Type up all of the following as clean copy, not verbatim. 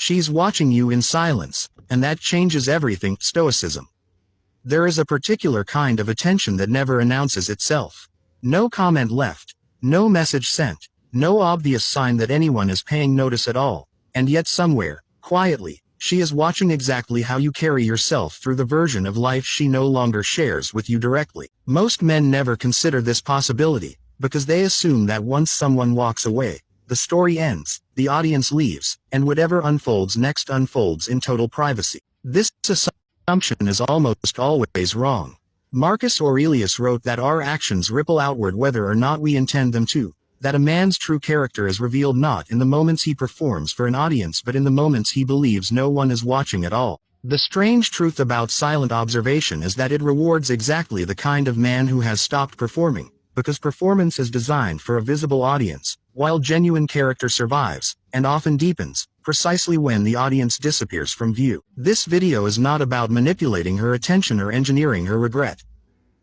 She's watching you in silence, and that changes everything. Stoicism. There is a particular kind of attention that never announces itself. No comment left, no message sent, no obvious sign that anyone is paying notice at all, and yet somewhere, quietly, she is watching exactly how you carry yourself through the version of life she no longer shares with you directly. Most men never consider this possibility, because they assume that once someone walks away, the story ends, the audience leaves, and whatever unfolds next unfolds in total privacy. This assumption is almost always wrong. Marcus Aurelius wrote that our actions ripple outward whether or not we intend them to, that a man's true character is revealed not in the moments he performs for an audience but in the moments he believes no one is watching at all. The strange truth about silent observation is that it rewards exactly the kind of man who has stopped performing, because performance is designed for a visible audience, while genuine character survives, and often deepens, precisely when the audience disappears from view. This video is not about manipulating her attention or engineering her regret.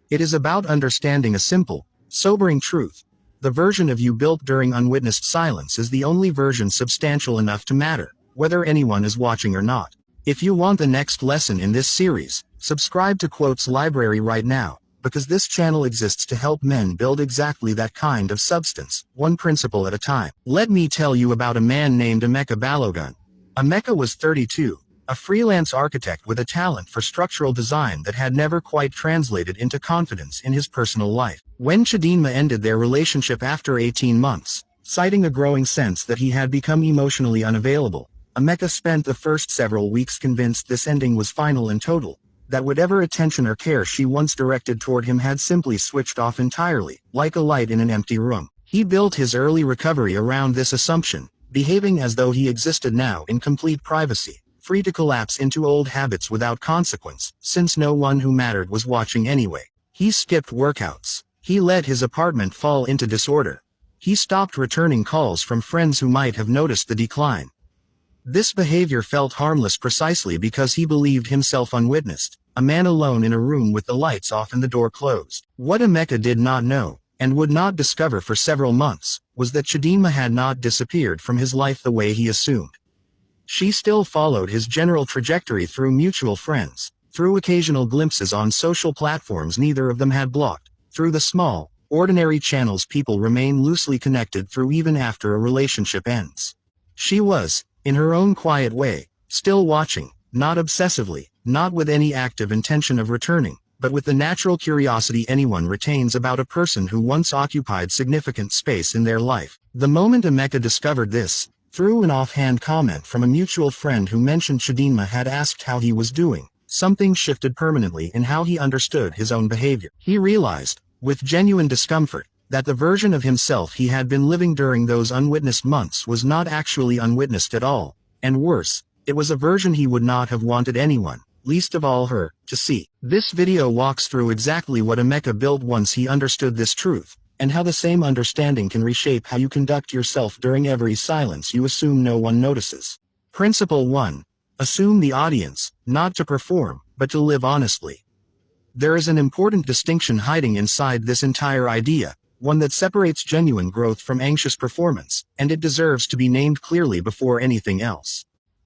It is about understanding a simple, sobering truth. The version of you built during unwitnessed silence is the only version substantial enough to matter, whether anyone is watching or not. If you want the next lesson in this series, subscribe to Quotes Library right now, because this channel exists to help men build exactly that kind of substance, one principle at a time. Let me tell you about a man named Emeka Balogun. Emeka was 32, a freelance architect with a talent for structural design that had never quite translated into confidence in his personal life. When Chidinma ended their relationship after 18 months, citing a growing sense that he had become emotionally unavailable, Emeka spent the first several weeks convinced this ending was final and total, that whatever attention or care she once directed toward him had simply switched off entirely, like a light in an empty room. He built his early recovery around this assumption, behaving as though he existed now in complete privacy, free to collapse into old habits without consequence, since no one who mattered was watching anyway. He skipped workouts. He let his apartment fall into disorder. He stopped returning calls from friends who might have noticed the decline. This behavior felt harmless precisely because he believed himself unwitnessed, a man alone in a room with the lights off and the door closed. What Emeka did not know, and would not discover for several months, was that Chidinma had not disappeared from his life the way he assumed. She still followed his general trajectory through mutual friends, through occasional glimpses on social platforms neither of them had blocked, through the small, ordinary channels people remain loosely connected through even after a relationship ends. She was, in her own quiet way, still watching, not obsessively, not with any active intention of returning, but with the natural curiosity anyone retains about a person who once occupied significant space in their life. The moment Emeka discovered this, through an offhand comment from a mutual friend who mentioned Chidinma had asked how he was doing, something shifted permanently in how he understood his own behavior. He realized, with genuine discomfort, that the version of himself he had been living during those unwitnessed months was not actually unwitnessed at all, and worse, it was a version he would not have wanted anyone, least of all her, to see. This video walks through exactly what Emeka built once he understood this truth, and how the same understanding can reshape how you conduct yourself during every silence you assume no one notices. Principle 1. Assume the audience, not to perform, but to live honestly. There is an important distinction hiding inside this entire idea, one that separates genuine growth from anxious performance, and it deserves to be named clearly before anything else.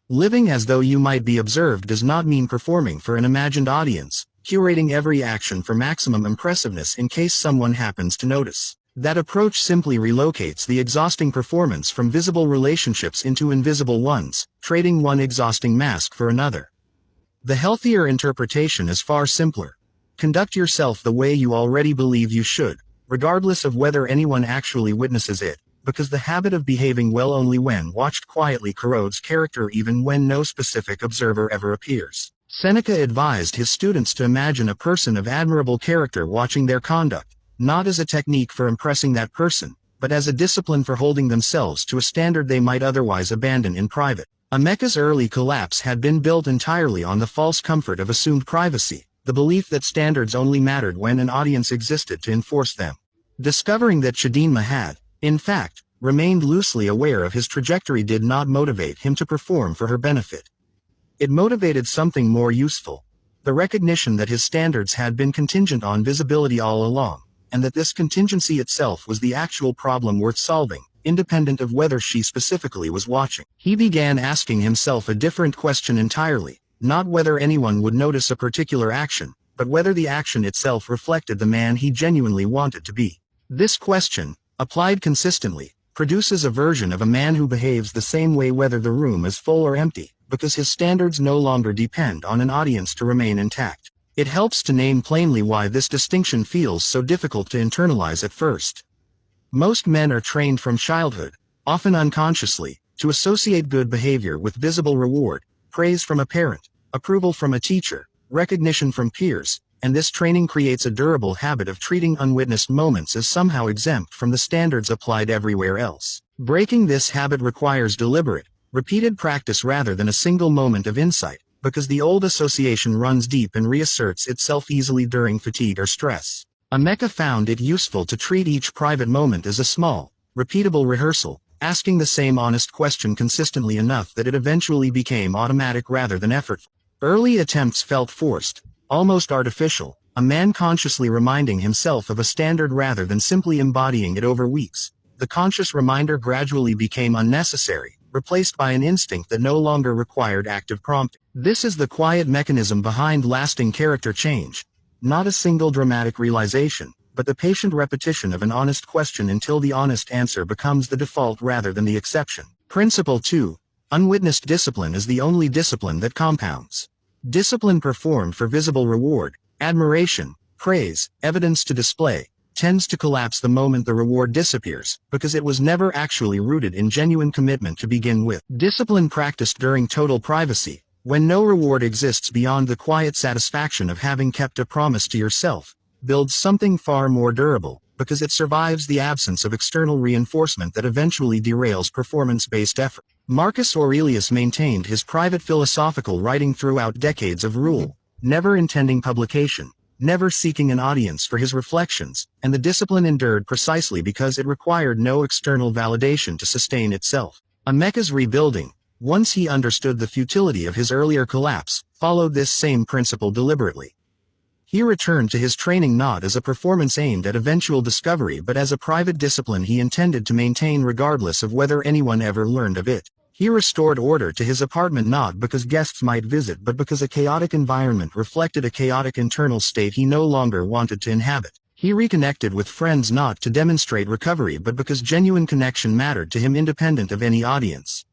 Living as though you might be observed does not mean performing for an imagined audience, curating every action for maximum impressiveness in case someone happens to notice. That approach simply relocates the exhausting performance from visible relationships into invisible ones, trading one exhausting mask for another. The healthier interpretation is far simpler. Conduct yourself the way you already believe you should, regardless of whether anyone actually witnesses it, because the habit of behaving well only when watched quietly corrodes character even when no specific observer ever appears. Seneca advised his students to imagine a person of admirable character watching their conduct, not as a technique for impressing that person, but as a discipline for holding themselves to a standard they might otherwise abandon in private. Emeka's early collapse had been built entirely on the false comfort of assumed privacy, the belief that standards only mattered when an audience existed to enforce them. Discovering that Chidinma had, in fact, remained loosely aware of his trajectory did not motivate him to perform for her benefit. It motivated something more useful, the recognition that his standards had been contingent on visibility all along, and that this contingency itself was the actual problem worth solving, independent of whether she specifically was watching. He began asking himself a different question entirely, not whether anyone would notice a particular action, but whether the action itself reflected the man he genuinely wanted to be. This question, applied consistently, produces a version of a man who behaves the same way whether the room is full or empty, because his standards no longer depend on an audience to remain intact. It helps to name plainly why this distinction feels so difficult to internalize at first. Most men are trained from childhood, often unconsciously, to associate good behavior with visible reward, praise from a parent, approval from a teacher, recognition from peers, and this training creates a durable habit of treating unwitnessed moments as somehow exempt from the standards applied everywhere else. Breaking this habit requires deliberate, repeated practice rather than a single moment of insight, because the old association runs deep and reasserts itself easily during fatigue or stress. Emeka found it useful to treat each private moment as a small, repeatable rehearsal, asking the same honest question consistently enough that it eventually became automatic rather than effortful. Early attempts felt forced, almost artificial, a man consciously reminding himself of a standard rather than simply embodying it over weeks. The conscious reminder gradually became unnecessary, replaced by an instinct that no longer required active prompting. This is the quiet mechanism behind lasting character change. Not a single dramatic realization, but the patient repetition of an honest question until the honest answer becomes the default rather than the exception. Principle 2. Unwitnessed discipline is the only discipline that compounds. Discipline performed for visible reward, admiration, praise, evidence to display, tends to collapse the moment the reward disappears, because it was never actually rooted in genuine commitment to begin with. Discipline practiced during total privacy, when no reward exists beyond the quiet satisfaction of having kept a promise to yourself, builds something far more durable, because it survives the absence of external reinforcement that eventually derails performance-based effort. Marcus Aurelius maintained his private philosophical writing throughout decades of rule, never intending publication, never seeking an audience for his reflections, and the discipline endured precisely because it required no external validation to sustain itself. Emeka's rebuilding, once he understood the futility of his earlier collapse, followed this same principle deliberately. He returned to his training not as a performance aimed at eventual discovery but as a private discipline he intended to maintain regardless of whether anyone ever learned of it. He restored order to his apartment not because guests might visit but because a chaotic environment reflected a chaotic internal state he no longer wanted to inhabit. He reconnected with friends not to demonstrate recovery but because genuine connection mattered to him independent of any audience.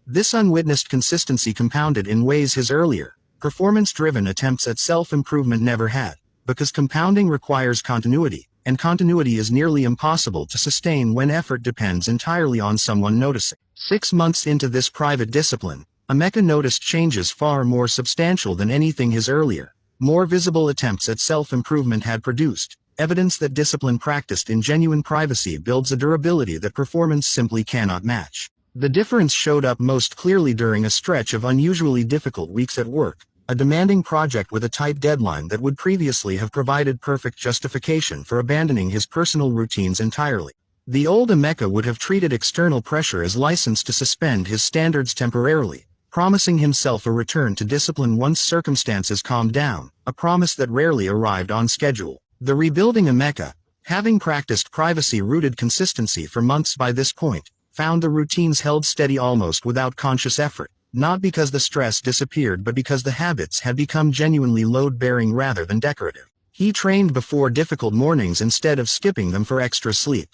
This unwitnessed consistency compounded in ways his earlier, performance-driven attempts at self-improvement never had, because compounding requires continuity, and continuity is nearly impossible to sustain when effort depends entirely on someone noticing. 6 months into this private discipline, Emeka noticed changes far more substantial than anything his earlier, more visible attempts at self-improvement had produced, evidence that discipline practiced in genuine privacy builds a durability that performance simply cannot match. The difference showed up most clearly during a stretch of unusually difficult weeks at work, a demanding project with a tight deadline that would previously have provided perfect justification for abandoning his personal routines entirely. The old Emeka would have treated external pressure as license to suspend his standards temporarily, promising himself a return to discipline once circumstances calmed down, a promise that rarely arrived on schedule. The rebuilding Emeka, having practiced privacy-rooted consistency for months by this point, found the routines held steady almost without conscious effort, not because the stress disappeared but because the habits had become genuinely load-bearing rather than decorative. He trained before difficult mornings instead of skipping them for extra sleep.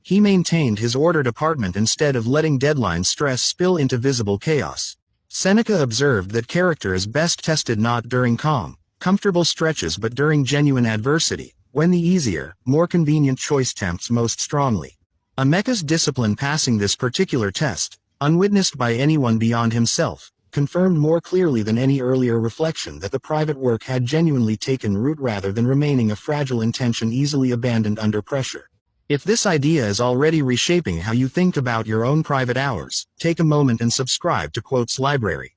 He maintained his ordered apartment instead of letting deadline stress spill into visible chaos. Seneca observed that character is best tested not during calm, comfortable stretches but during genuine adversity, when the easier, more convenient choice tempts most strongly. Emeka's discipline passing this particular test, unwitnessed by anyone beyond himself, confirmed more clearly than any earlier reflection that the private work had genuinely taken root rather than remaining a fragile intention easily abandoned under pressure. If this idea is already reshaping how you think about your own private hours, take a moment and subscribe to Quotes Library.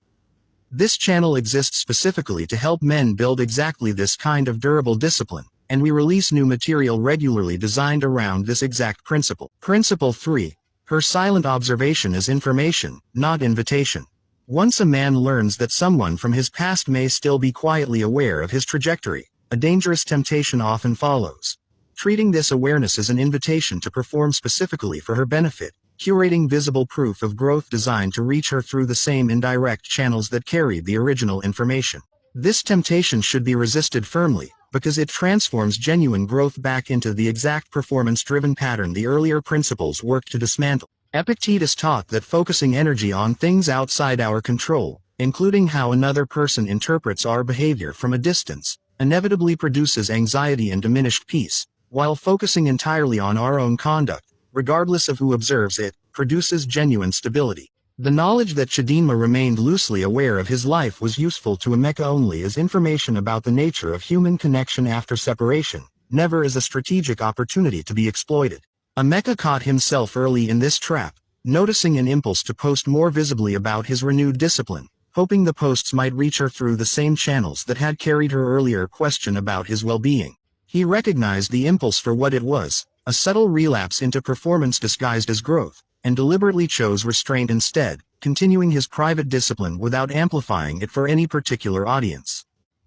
This channel exists specifically to help men build exactly this kind of durable discipline, and we release new material regularly designed around this exact principle. Principle 3. Her silent observation is information, not invitation. Once a man learns that someone from his past may still be quietly aware of his trajectory, a dangerous temptation often follows. treating this awareness as an invitation to perform specifically for her benefit, curating visible proof of growth designed to reach her through the same indirect channels that carried the original information. This temptation should be resisted firmly, because it transforms genuine growth back into the exact performance-driven pattern the earlier principles worked to dismantle. Epictetus taught that focusing energy on things outside our control, including how another person interprets our behavior from a distance, inevitably produces anxiety and diminished peace, while focusing entirely on our own conduct, regardless of who observes it, produces genuine stability. The knowledge that Chidinma remained loosely aware of his life was useful to Emeka only as information about the nature of human connection after separation, never as a strategic opportunity to be exploited. Emeka caught himself early in this trap, noticing an impulse to post more visibly about his renewed discipline, hoping the posts might reach her through the same channels that had carried her earlier question about his well-being. He recognized the impulse for what it was, a subtle relapse into performance disguised as growth, and deliberately chose restraint instead, continuing his private discipline without amplifying it for any particular audience.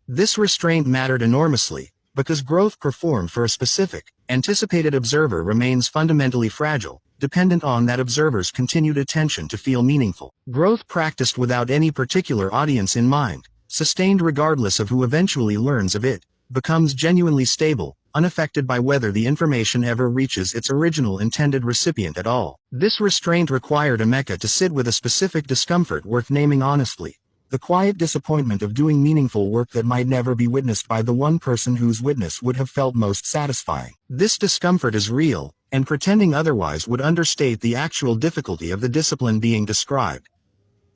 This restraint mattered enormously, because growth performed for a specific, anticipated observer remains fundamentally fragile, dependent on that observer's continued attention to feel meaningful. Growth practiced without any particular audience in mind, sustained regardless of who eventually learns of it, becomes genuinely stable, unaffected by whether the information ever reaches its original intended recipient at all. This restraint required Emeka to sit with a specific discomfort worth naming honestly, the quiet disappointment of doing meaningful work that might never be witnessed by the one person whose witness would have felt most satisfying. This discomfort is real, and pretending otherwise would understate the actual difficulty of the discipline being described.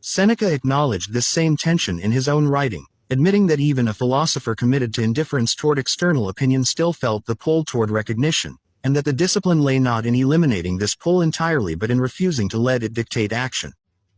Seneca acknowledged this same tension in his own writing, admitting that even a philosopher committed to indifference toward external opinion still felt the pull toward recognition, and that the discipline lay not in eliminating this pull entirely but in refusing to let it dictate action.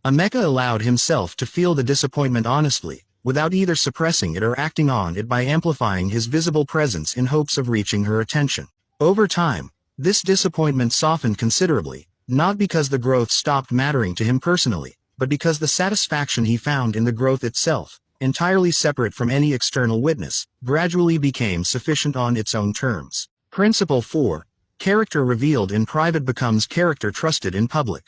Emeka allowed himself to feel the disappointment honestly, without either suppressing it or acting on it by amplifying his visible presence in hopes of reaching her attention. Over time, this disappointment softened considerably, not because the growth stopped mattering to him personally, but because the satisfaction he found in the growth itself, entirely separate from any external witness, gradually became sufficient on its own terms. Principle 4. Character revealed in private becomes character trusted in public.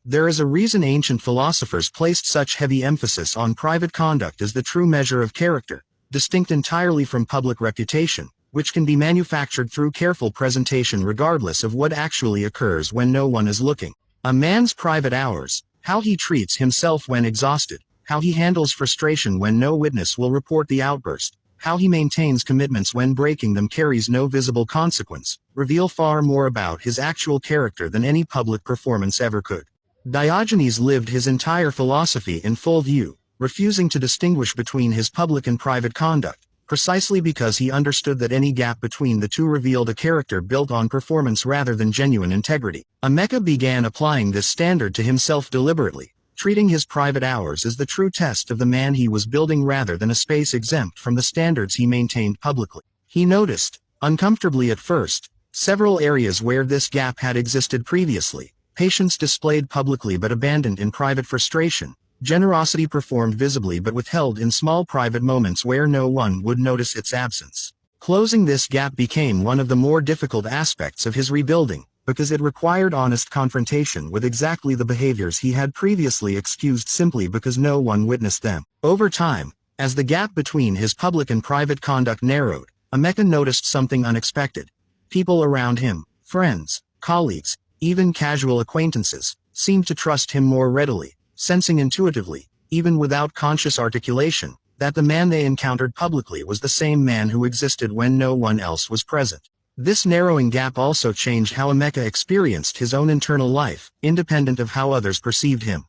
There is a reason ancient philosophers placed such heavy emphasis on private conduct as the true measure of character, distinct entirely from public reputation, which can be manufactured through careful presentation regardless of what actually occurs when no one is looking. A man's private hours, how he treats himself when exhausted, how he handles frustration when no witness will report the outburst, how he maintains commitments when breaking them carries no visible consequence, reveal far more about his actual character than any public performance ever could. Diogenes lived his entire philosophy in full view, refusing to distinguish between his public and private conduct, precisely because he understood that any gap between the two revealed a character built on performance rather than genuine integrity. Emeka began applying this standard to himself deliberately, treating his private hours as the true test of the man he was building rather than a space exempt from the standards he maintained publicly. He noticed, uncomfortably at first, several areas where this gap had existed previously: patience displayed publicly but abandoned in private frustration, generosity performed visibly but withheld in small private moments where no one would notice its absence. Closing this gap became one of the more difficult aspects of his rebuilding, because it required honest confrontation with exactly the behaviors he had previously excused simply because no one witnessed them. Over time, as the gap between his public and private conduct narrowed, Emeka noticed something unexpected. People around him, friends, colleagues, even casual acquaintances, seemed to trust him more readily, sensing intuitively, even without conscious articulation, that the man they encountered publicly was the same man who existed when no one else was present. This narrowing gap also changed how Emeka experienced his own internal life, independent of how others perceived him.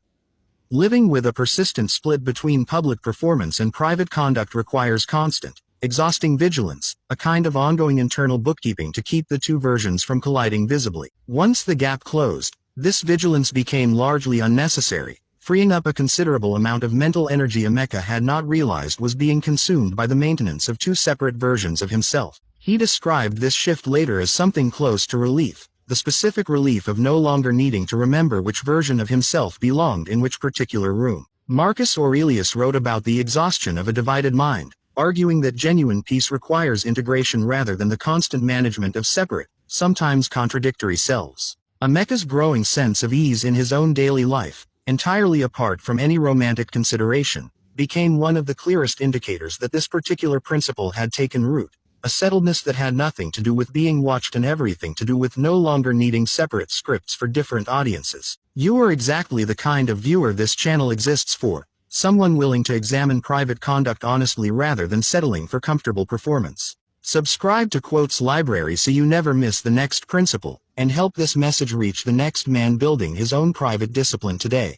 Living with a persistent split between public performance and private conduct requires constant, exhausting vigilance, a kind of ongoing internal bookkeeping to keep the two versions from colliding visibly. Once the gap closed, this vigilance became largely unnecessary, freeing up a considerable amount of mental energy Emeka had not realized was being consumed by the maintenance of two separate versions of himself. He described this shift later as something close to relief, the specific relief of no longer needing to remember which version of himself belonged in which particular room. Marcus Aurelius wrote about the exhaustion of a divided mind, arguing that genuine peace requires integration rather than the constant management of separate, sometimes contradictory selves. Emeka's growing sense of ease in his own daily life, entirely apart from any romantic consideration, became one of the clearest indicators that this particular principle had taken root, a settledness that had nothing to do with being watched and everything to do with no longer needing separate scripts for different audiences. You are exactly the kind of viewer this channel exists for, someone willing to examine private conduct honestly rather than settling for comfortable performance. Subscribe to Quotes Library so you never miss the next principle, and help this message reach the next man building his own private discipline today.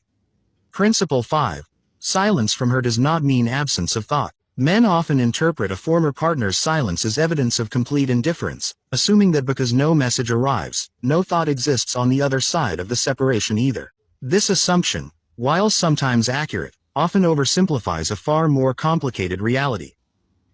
Principle 5. Silence from her does not mean absence of thought. Men often interpret a former partner's silence as evidence of complete indifference, assuming that because no message arrives, no thought exists on the other side of the separation either. This assumption, while sometimes accurate, often oversimplifies a far more complicated reality.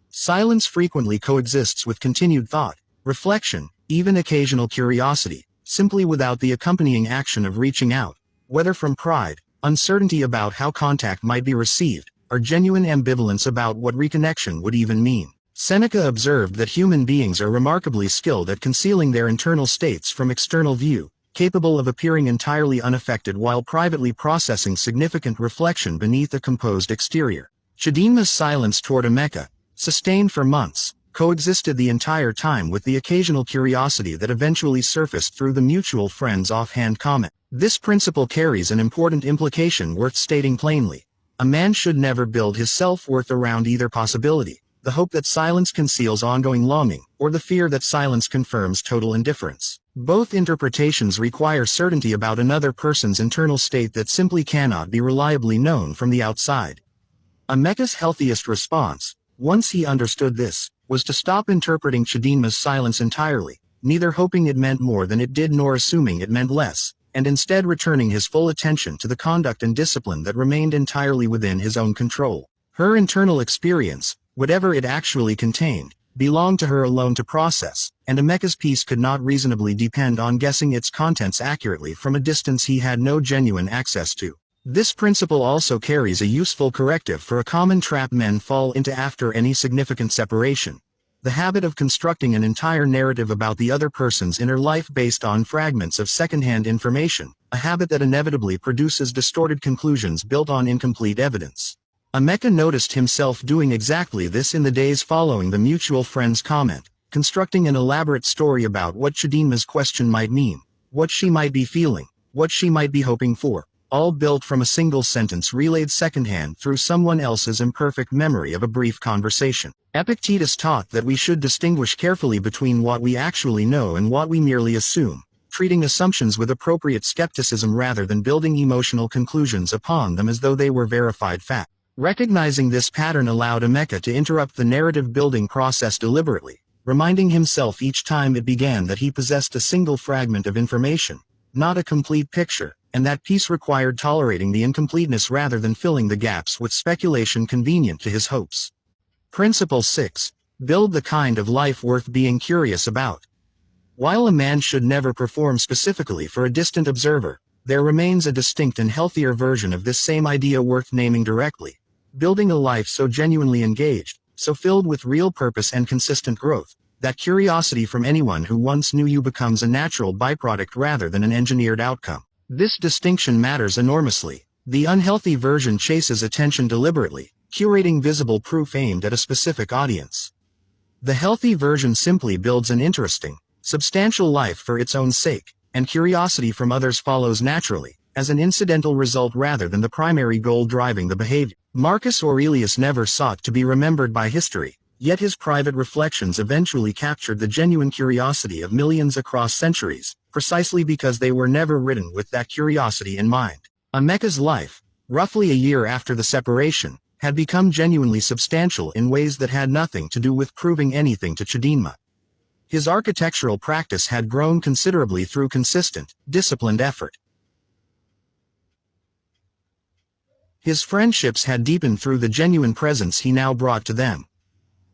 Silence frequently coexists with continued thought, reflection, even occasional curiosity, simply without the accompanying action of reaching out, whether from pride, uncertainty about how contact might be received, or genuine ambivalence about what reconnection would even mean. Seneca observed that human beings are remarkably skilled at concealing their internal states from external view, capable of appearing entirely unaffected while privately processing significant reflection beneath a composed exterior. Chidinma's silence toward Emeka, sustained for months, coexisted the entire time with the occasional curiosity that eventually surfaced through the mutual friend's offhand comment. This principle carries an important implication worth stating plainly. A man should never build his self-worth around either possibility, the hope that silence conceals ongoing longing, or the fear that silence confirms total indifference. Both interpretations require certainty about another person's internal state that simply cannot be reliably known from the outside. Emeka's healthiest response, once he understood this, was to stop interpreting Chidinma's silence entirely, neither hoping it meant more than it did nor assuming it meant less, and instead returning his full attention to the conduct and discipline that remained entirely within his own control. Her internal experience, whatever it actually contained, belonged to her alone to process, and Emeka's peace could not reasonably depend on guessing its contents accurately from a distance he had no genuine access to. This principle also carries a useful corrective for a common trap men fall into after any significant separation: the habit of constructing an entire narrative about the other person's inner life based on fragments of second-hand information, a habit that inevitably produces distorted conclusions built on incomplete evidence. Emeka noticed himself doing exactly this in the days following the mutual friend's comment, constructing an elaborate story about what Chidinma's question might mean, what she might be feeling, what she might be hoping for, all built from a single sentence relayed secondhand through someone else's imperfect memory of a brief conversation. Epictetus taught that we should distinguish carefully between what we actually know and what we merely assume, treating assumptions with appropriate skepticism rather than building emotional conclusions upon them as though they were verified fact. Recognizing this pattern allowed Emeka to interrupt the narrative-building process deliberately, reminding himself each time it began that he possessed a single fragment of information, not a complete picture, and that peace required tolerating the incompleteness rather than filling the gaps with speculation convenient to his hopes. Principle 6. Build the kind of life worth being curious about. While a man should never perform specifically for a distant observer, there remains a distinct and healthier version of this same idea worth naming directly: building a life so genuinely engaged, so filled with real purpose and consistent growth, that curiosity from anyone who once knew you becomes a natural byproduct rather than an engineered outcome. This distinction matters enormously. The unhealthy version chases attention deliberately, curating visible proof aimed at a specific audience. The healthy version simply builds an interesting, substantial life for its own sake, and curiosity from others follows naturally, as an incidental result rather than the primary goal driving the behavior. Marcus Aurelius never sought to be remembered by history, yet his private reflections eventually captured the genuine curiosity of millions across centuries, precisely because they were never written with that curiosity in mind. Emeka's life, roughly a year after the separation, had become genuinely substantial in ways that had nothing to do with proving anything to Chidinma. His architectural practice had grown considerably through consistent, disciplined effort. His friendships had deepened through the genuine presence he now brought to them.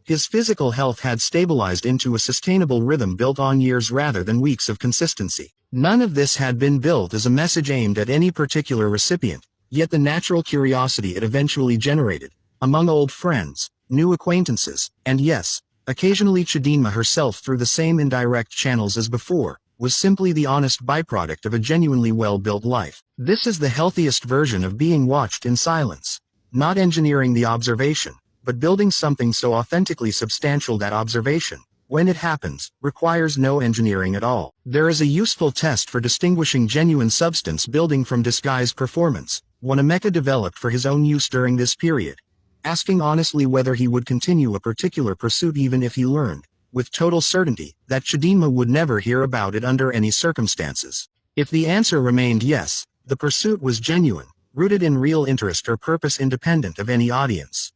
His physical health had stabilized into a sustainable rhythm built on years rather than weeks of consistency. None of this had been built as a message aimed at any particular recipient, yet the natural curiosity it eventually generated, among old friends, new acquaintances, and yes, occasionally Chidinma herself through the same indirect channels as before, was simply the honest byproduct of a genuinely well-built life. This is the healthiest version of being watched in silence. Not engineering the observation, but building something so authentically substantial that observation, when it happens, requires no engineering at all. There is a useful test for distinguishing genuine substance building from disguised performance, one Emeka developed for his own use during this period, asking honestly whether he would continue a particular pursuit even if he learned, with total certainty, that Chidinma would never hear about it under any circumstances. If the answer remained yes, the pursuit was genuine, rooted in real interest or purpose independent of any audience.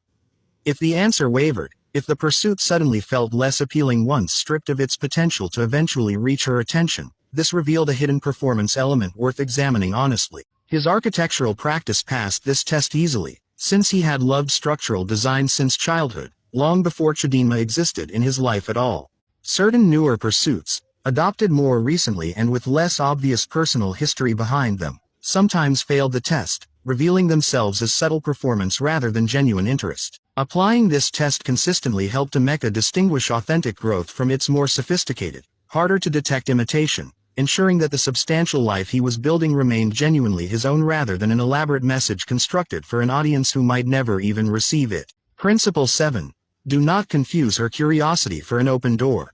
If the answer wavered, if the pursuit suddenly felt less appealing once stripped of its potential to eventually reach her attention, this revealed a hidden performance element worth examining honestly. His architectural practice passed this test easily, since he had loved structural design since childhood, long before Chidinma existed in his life at all. Certain newer pursuits, adopted more recently and with less obvious personal history behind them, sometimes failed the test, revealing themselves as subtle performance rather than genuine interest. Applying this test consistently helped Emeka distinguish authentic growth from its more sophisticated, harder to detect imitation, ensuring that the substantial life he was building remained genuinely his own rather than an elaborate message constructed for an audience who might never even receive it. Principle 7. Do not confuse her curiosity for an open door.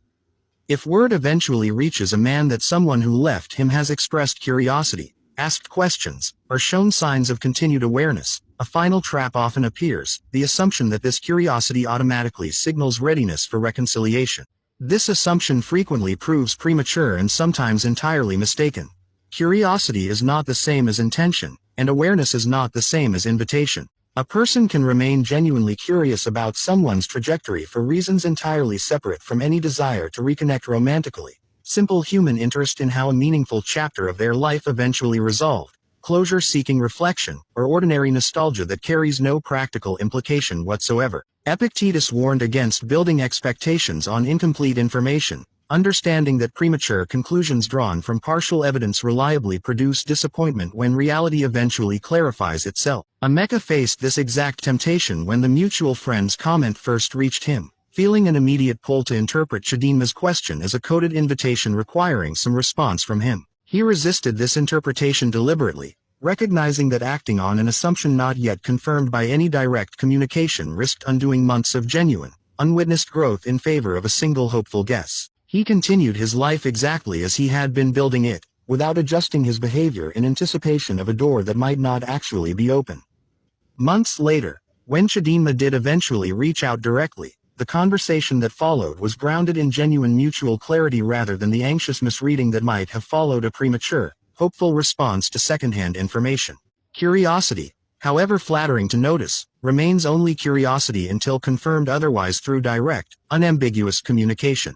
If word eventually reaches a man that someone who left him has expressed curiosity, asked questions, or shown signs of continued awareness, a final trap often appears, the assumption that this curiosity automatically signals readiness for reconciliation. This assumption frequently proves premature and sometimes entirely mistaken. Curiosity is not the same as intention, and awareness is not the same as invitation. A person can remain genuinely curious about someone's trajectory for reasons entirely separate from any desire to reconnect romantically. Simple human interest in how a meaningful chapter of their life eventually resolved, closure-seeking reflection, or ordinary nostalgia that carries no practical implication whatsoever. Epictetus warned against building expectations on incomplete information, understanding that premature conclusions drawn from partial evidence reliably produce disappointment when reality eventually clarifies itself. Emeka faced this exact temptation when the mutual friend's comment first reached him, feeling an immediate pull to interpret Chidinma's question as a coded invitation requiring some response from him. He resisted this interpretation deliberately, recognizing that acting on an assumption not yet confirmed by any direct communication risked undoing months of genuine, unwitnessed growth in favor of a single hopeful guess. He continued his life exactly as he had been building it, without adjusting his behavior in anticipation of a door that might not actually be open. Months later, when Chidinma did eventually reach out directly, the conversation that followed was grounded in genuine mutual clarity rather than the anxious misreading that might have followed a premature, hopeful response to secondhand information. Curiosity, however flattering to notice, remains only curiosity until confirmed otherwise through direct, unambiguous communication.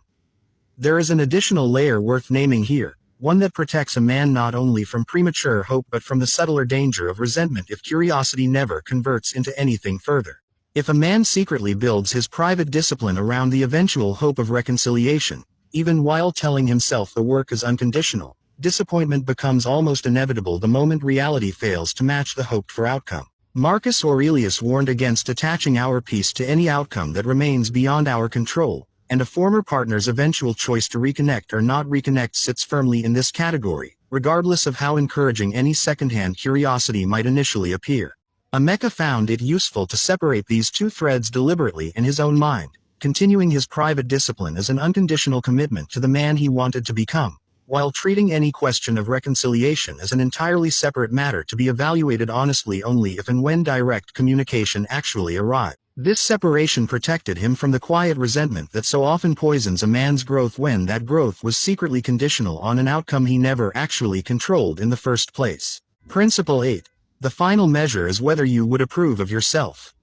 There is an additional layer worth naming here, one that protects a man not only from premature hope but from the subtler danger of resentment if curiosity never converts into anything further. If a man secretly builds his private discipline around the eventual hope of reconciliation, even while telling himself the work is unconditional, disappointment becomes almost inevitable the moment reality fails to match the hoped-for outcome. Marcus Aurelius warned against attaching our peace to any outcome that remains beyond our control, and a former partner's eventual choice to reconnect or not reconnect sits firmly in this category, regardless of how encouraging any secondhand curiosity might initially appear. Emeka found it useful to separate these two threads deliberately in his own mind, continuing his private discipline as an unconditional commitment to the man he wanted to become, while treating any question of reconciliation as an entirely separate matter to be evaluated honestly only if and when direct communication actually arrived. This separation protected him from the quiet resentment that so often poisons a man's growth when that growth was secretly conditional on an outcome he never actually controlled in the first place. Principle 8. The final measure is whether you would approve of yourself.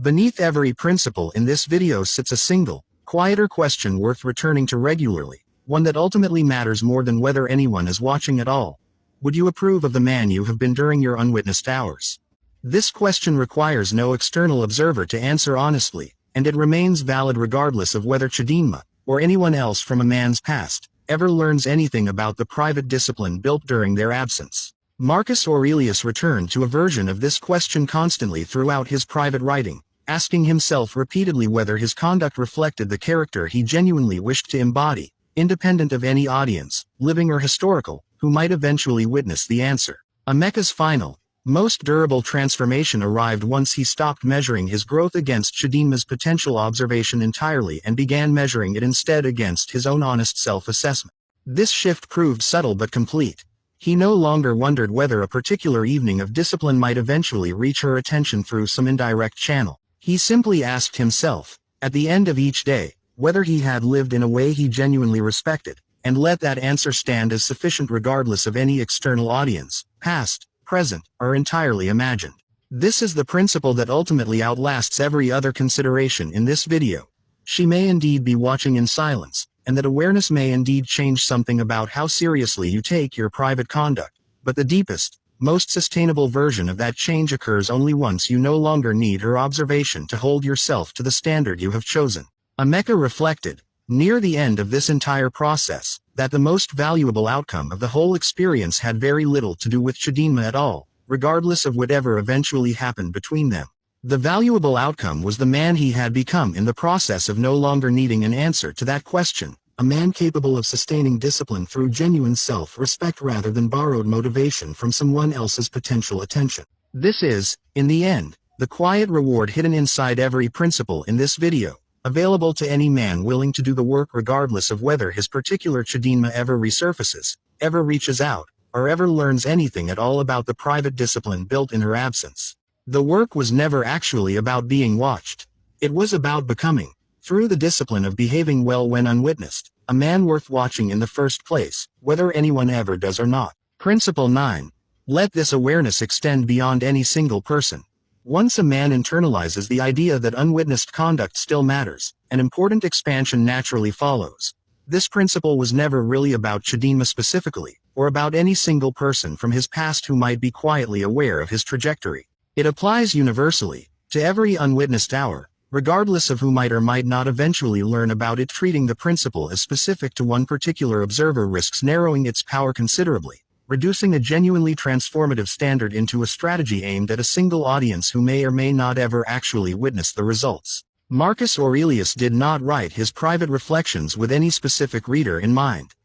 Beneath every principle in this video sits a single, quieter question worth returning to regularly, one that ultimately matters more than whether anyone is watching at all. Would you approve of the man you have been during your unwitnessed hours? This question requires no external observer to answer honestly, and it remains valid regardless of whether Chidinma, or anyone else from a man's past, ever learns anything about the private discipline built during their absence. Marcus Aurelius returned to a version of this question constantly throughout his private writing, asking himself repeatedly whether his conduct reflected the character he genuinely wished to embody, independent of any audience, living or historical, who might eventually witness the answer. Emeka's final, most durable transformation arrived once he stopped measuring his growth against Chidinma's potential observation entirely and began measuring it instead against his own honest self-assessment. This shift proved subtle but complete. He no longer wondered whether a particular evening of discipline might eventually reach her attention through some indirect channel. He simply asked himself, at the end of each day, whether he had lived in a way he genuinely respected, and let that answer stand as sufficient regardless of any external audience, past, present, or entirely imagined. This is the principle that ultimately outlasts every other consideration in this video. She may indeed be watching in silence, and that awareness may indeed change something about how seriously you take your private conduct, but the deepest, most sustainable version of that change occurs only once you no longer need her observation to hold yourself to the standard you have chosen. Emeka reflected, near the end of this entire process, that the most valuable outcome of the whole experience had very little to do with Chidinma at all, regardless of whatever eventually happened between them. The valuable outcome was the man he had become in the process of no longer needing an answer to that question, a man capable of sustaining discipline through genuine self-respect rather than borrowed motivation from someone else's potential attention. This is, in the end, the quiet reward hidden inside every principle in this video, available to any man willing to do the work regardless of whether his particular Chidinma ever resurfaces, ever reaches out, or ever learns anything at all about the private discipline built in her absence. The work was never actually about being watched. It was about becoming, through the discipline of behaving well when unwitnessed, a man worth watching in the first place, whether anyone ever does or not. Principle 9. Let this awareness extend beyond any single person. Once a man internalizes the idea that unwitnessed conduct still matters, an important expansion naturally follows. This principle was never really about Chidinma specifically, or about any single person from his past who might be quietly aware of his trajectory. It applies universally, to every unwitnessed hour, regardless of who might or might not eventually learn about it. Treating the principle as specific to one particular observer risks narrowing its power considerably, reducing a genuinely transformative standard into a strategy aimed at a single audience who may or may not ever actually witness the results. Marcus Aurelius did not write his private reflections with any specific reader in mind.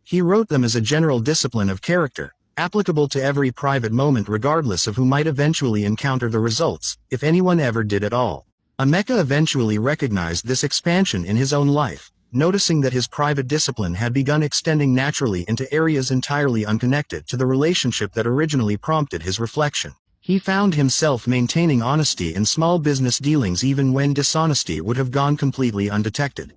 He wrote them as a general discipline of character, applicable to every private moment regardless of who might eventually encounter the results, if anyone ever did at all. Emeka eventually recognized this expansion in his own life, noticing that his private discipline had begun extending naturally into areas entirely unconnected to the relationship that originally prompted his reflection. He found himself maintaining honesty in small business dealings even when dishonesty would have gone completely undetected.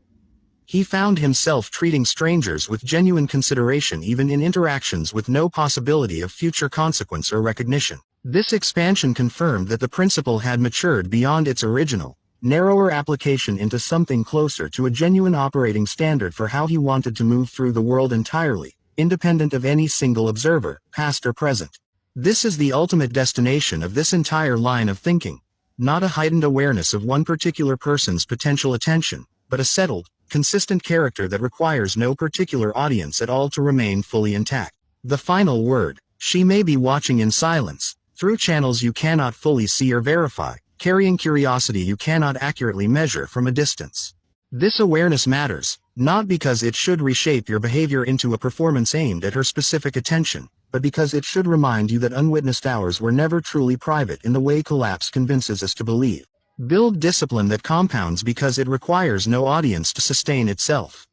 He found himself treating strangers with genuine consideration even in interactions with no possibility of future consequence or recognition. This expansion confirmed that the principle had matured beyond its original, narrower application into something closer to a genuine operating standard for how he wanted to move through the world entirely, independent of any single observer, past or present. This is the ultimate destination of this entire line of thinking, not a heightened awareness of one particular person's potential attention, but a settled, consistent character that requires no particular audience at all to remain fully intact. The final word. She may be watching in silence, through channels you cannot fully see or verify, carrying curiosity you cannot accurately measure from a distance. This awareness matters, not because it should reshape your behavior into a performance aimed at her specific attention, but because it should remind you that unwitnessed hours were never truly private in the way collapse convinces us to believe. Build discipline that compounds because it requires no audience to sustain itself.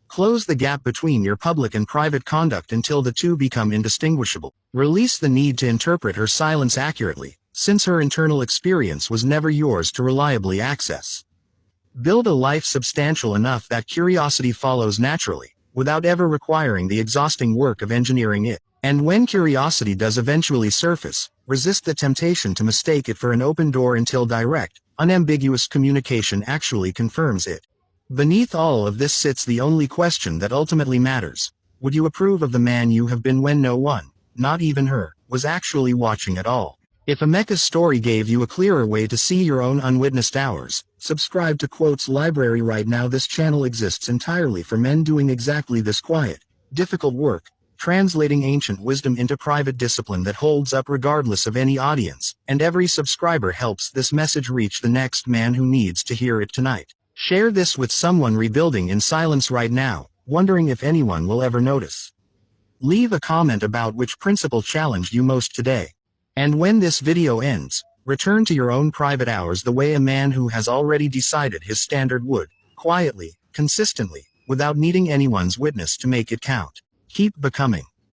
Close the gap between your public and private conduct until the two become indistinguishable. Release the need to interpret her silence accurately, since her internal experience was never yours to reliably access. Build a life substantial enough that curiosity follows naturally, without ever requiring the exhausting work of engineering it. And when curiosity does eventually surface, resist the temptation to mistake it for an open door until direct, unambiguous communication actually confirms it. Beneath all of this sits the only question that ultimately matters. Would you approve of the man you have been when no one, not even her, was actually watching at all? If Emeka's story gave you a clearer way to see your own unwitnessed hours, subscribe to Quotes Library right now. This channel exists entirely for men doing exactly this quiet, difficult work, translating ancient wisdom into private discipline that holds up regardless of any audience, and every subscriber helps this message reach the next man who needs to hear it tonight. Share this with someone rebuilding in silence right now, wondering if anyone will ever notice. Leave a comment about which principle challenged you most today. And when this video ends, return to your own private hours the way a man who has already decided his standard would, quietly, consistently, without needing anyone's witness to make it count. Keep becoming.